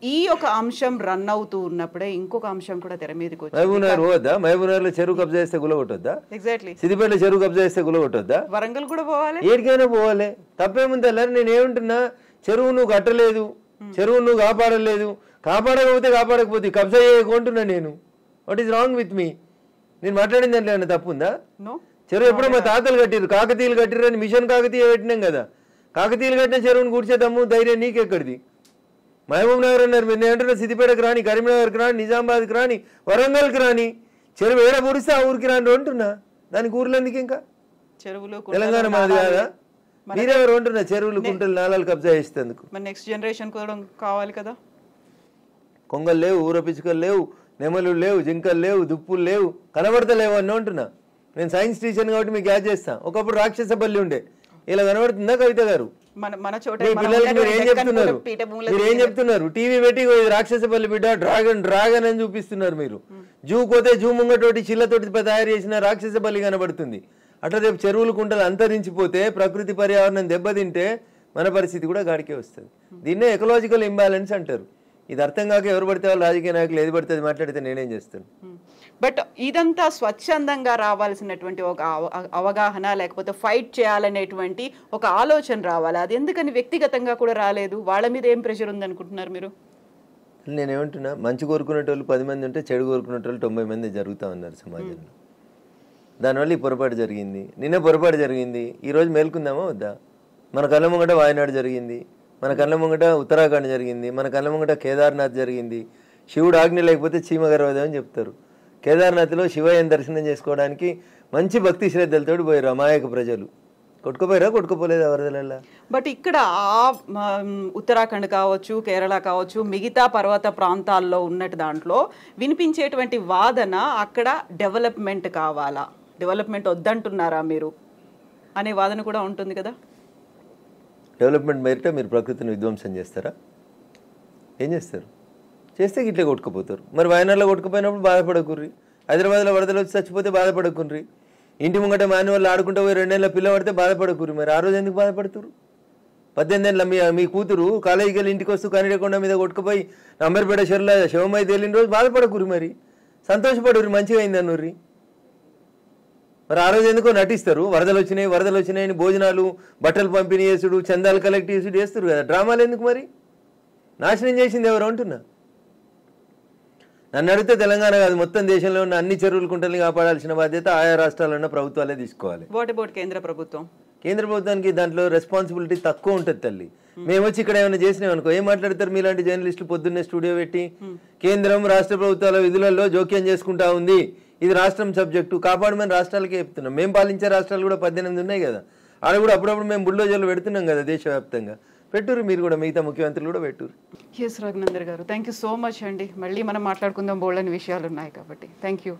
A: ఈ ఒక అంశం రన్ అవుతూ ఉన్నప్పుడే ఇంకొక అంశం కూడా తెర మీదకి వచ్చింది.
B: మహబూబ్నగర్ పోవద్దా? మహబూబ్నగర్లో చెరువు కబ్జా చేస్తే గులగొట్టొద్దా?
A: ఎగ్జాక్ట్లీ.
B: సిద్దిపేటలో చెరువు కబ్జా చేస్తే గులగొట్టొద్దా?
A: వరంగల్ కూడా పోవాలి,
B: ఏడికైనా పోవాలి. తప్పేముంది? నేను ఏమంటున్నా, చెరువు నువ్వు కట్టలేదు, చెరువు నువ్వు కాపాడలేదు, కాపాడకపోతే కబ్జా చేయకుంటున్నా నేను. What is wrong with me? నేను మాట్లాడింది దాంట్లో ఏమన్నా తప్పుందా? చెరువు ఎప్పుడో మా తాతలు కట్టిరు, కాకతీయులు కట్టిరు అని మిషన్ కాకతీయ పెట్టినాం కదా. కాకతీయులు కట్టిన చెరువుని కూర్చేద్దాము ధైర్యం నీకెక్కడిది? మహబూబ్ నగర్ అన్నారు, నేను అంటున్నా సిద్దిపేటకు రాని, కరీంనగర్కి రాని, నిజామాబాద్కి రాని, వరంగల్కి రాని, చెరువు ఏడ పొడిస్తే ఆ ఊరికి రాని అంటున్నా. దానికి ఊర్లు ఎందుకు? ఇంకా చెరువులు తెలంగాణ మాది కాదా? మీరెవరు అంటున్నా చెరువులు, కుంటలు, నాలాలు కబ్జా చేసేందుకు?
A: నెక్స్ట్ జనరేషన్ కూడా కావాలి కదా.
B: కొంగలు లేవు, ఊర పిచ్చుకలు లేవు, నెమలు లేవు, జింకలు లేవు, దుప్పులు లేవు, కనబడతలేవు అని అంటున్నా. నేను సైన్స్ టీచర్ కాబట్టి మీకు యాడ్ చేస్తాను. ఒకప్పుడు రాక్షస బల్లి ఉండే, ఇలా కనబడుతుందా కవిత గారు? పిల్లలకి మీరు ఏం చెప్తున్నారు? మీరు ఏం చెప్తున్నారు? టీవీ పెట్టి రాక్షస బల్లి బిడ్డ, డ్రాగన్ డ్రాగన్ అని చూపిస్తున్నారు మీరు. జూ పోతే జూ ముంగటోటి చిల్లతోటి తయారు చేసిన రాక్షస బల్లి కనబడుతుంది. అట్లా రేపు చెరువులు, కుంటలు అంతరించిపోతే, ప్రకృతి పర్యావరణం దెబ్బతింటే మన పరిస్థితి కూడా గాడికే వస్తుంది. దీన్నే ఎకలాజికల్ ఇంబ్యాలెన్స్ అంటారు. ఇది అర్థం కాక ఎవరు పడితే వాళ్ళు రాజకీయ నాయకులు ఏది పడితే మాట్లాడితే నేనేం చేస్తాను?
A: బట్ ఇదంతా స్వచ్ఛందంగా రావాల్సినటువంటి ఒక అవగాహన, లేకపోతే ఫైట్ చేయాలనేటువంటి ఒక ఆలోచన రావాలి. అది ఎందుకని వ్యక్తిగతంగా కూడా రాలేదు? వాళ్ళ మీద ఏం ప్రెషర్ ఉంది అనుకుంటున్నారు మీరు?
B: నేనేమంటున్నా, మంచి కోరుకునేటోళ్ళు 10 మంది ఉంటే చెడు కోరుకునేటోళ్ళు 90 మంది జరుగుతూ ఉన్నారు సమాజంలో. దానివల్ల ఈ పొరపాటు జరిగింది. నిన్న పొరపాటు జరిగింది, ఈరోజు మేల్కుందామా వద్దా? మన కళ్ళ ముంగట వాయనాడు జరిగింది, మన కళ్ళ ముంగట ఉత్తరాఖండ్ జరిగింది, మన కళ్ళ ముంగట కేదార్నాథ్ జరిగింది. శివుడు ఆజ్ఞ లేకపోతే చీమ గర్వదే అని చెప్తారు. కేదార్నాథ్లో శివయ్యని దర్శనం చేసుకోవడానికి మంచి భక్తి శ్రద్ధలతో పోయారు అమాయక ప్రజలు. కొట్టుకోపోలేదా వరదలల్లా?
A: బట్ ఇక్కడ ఉత్తరాఖండ్ కావచ్చు, కేరళ కావచ్చు, మిగతా పర్వత ప్రాంతాల్లో ఉన్నట్టు దాంట్లో వినిపించేటువంటి వాదన అక్కడ డెవలప్మెంట్ కావాలా, డెవలప్మెంట్ వద్దంటున్నారా మీరు అనే వాదన కూడా ఉంటుంది కదా.
B: డెవలప్మెంట్ మేరిట మీరు ప్రకృతిని విధ్వంసం చేస్తారా? ఏం చేస్తారు? చేస్తే ఇట్లా కొట్టుకుపోతారు. మరి వయనాడులో కొట్టుకుపోయినప్పుడు బాధపడకుర్రి, హైదరాబాద్లో వరదలు వచ్చి చచ్చిపోతే బాధపడకుర్రి, ఇంటి ముంగట మాన్యువల్ ఆడుకుంటూ పోయి 2 ఏళ్ళ పిల్ల పడితే బాధపడకుర్రి. మరి ఆ రోజు ఎందుకు బాధపడుతురు? 18 ఏళ్ళ మీ కూతురు కాలేజీకి వెళ్ళి ఇంటికి వస్తూ కనిడకొండ మీద కొట్టుకుపోయి అంబర్పేట చెరువులో శవమై తేలిన రోజు బాధపడకుర్రి, మరి సంతోషపడుర్రి, మంచిగా అయింది అన్నూర్రి. మరి ఆ రోజు ఎందుకో నటిస్తారు, వరదలు వచ్చినాయని భోజనాలు, బట్టలు పంపిణీ చేసుడు, చందాలు కలెక్ట్ చేసుడు చేస్తారు కదా. డ్రామాలు ఎందుకు? మరి నాశనం చేసింది ఎవరు అంటున్నా. నన్ను అడిగితే తెలంగాణ కాదు, మొత్తం దేశంలో ఉన్న అన్ని చెరువులు, కుంటల్ని కాపాడాల్సిన బాధ్యత ఆయా రాష్ట్రాల్లో ఉన్న ప్రభుత్వాలే తీసుకోవాలి.
A: వాట్ అబౌట్ కేంద్ర ప్రభుత్వం?
B: కేంద్ర ప్రభుత్వానికి దాంట్లో రెస్పాన్సిబిలిటీ తక్కువ ఉంటుంది తల్లి. మేము వచ్చి ఇక్కడ ఏమైనా చేసినాం అనుకో, ఏం మాట్లాడతారు మీలాంటి జర్నలిస్టులు? పొద్దున్నే స్టూడియో పెట్టి కేంద్రం రాష్ట్ర ప్రభుత్వాల విధులలో జోక్యం చేసుకుంటా ఉంది, ఇది రాష్ట్రం సబ్జెక్టు, కాపాడమని రాష్ట్రాలకే చెప్తున్నాం. మేము పాలించే రాష్ట్రాలు కూడా 18 ఉన్నాయి కదా, ఆడ కూడా అప్పుడప్పుడు మేము బుల్డోజర్లు పెడుతున్నాం కదా దేశవ్యాప్తంగా. పెట్టురు మీరు కూడా, మిగతా ముఖ్యమంత్రులు కూడా పెట్టురు.
A: ఎస్ రఘునందర్ గారు, థ్యాంక్ యూ సో మచ్ అండి. మళ్ళీ మనం మాట్లాడుకుందాం, బోల్డని విషయాలు ఉన్నాయి కాబట్టి. Thank you.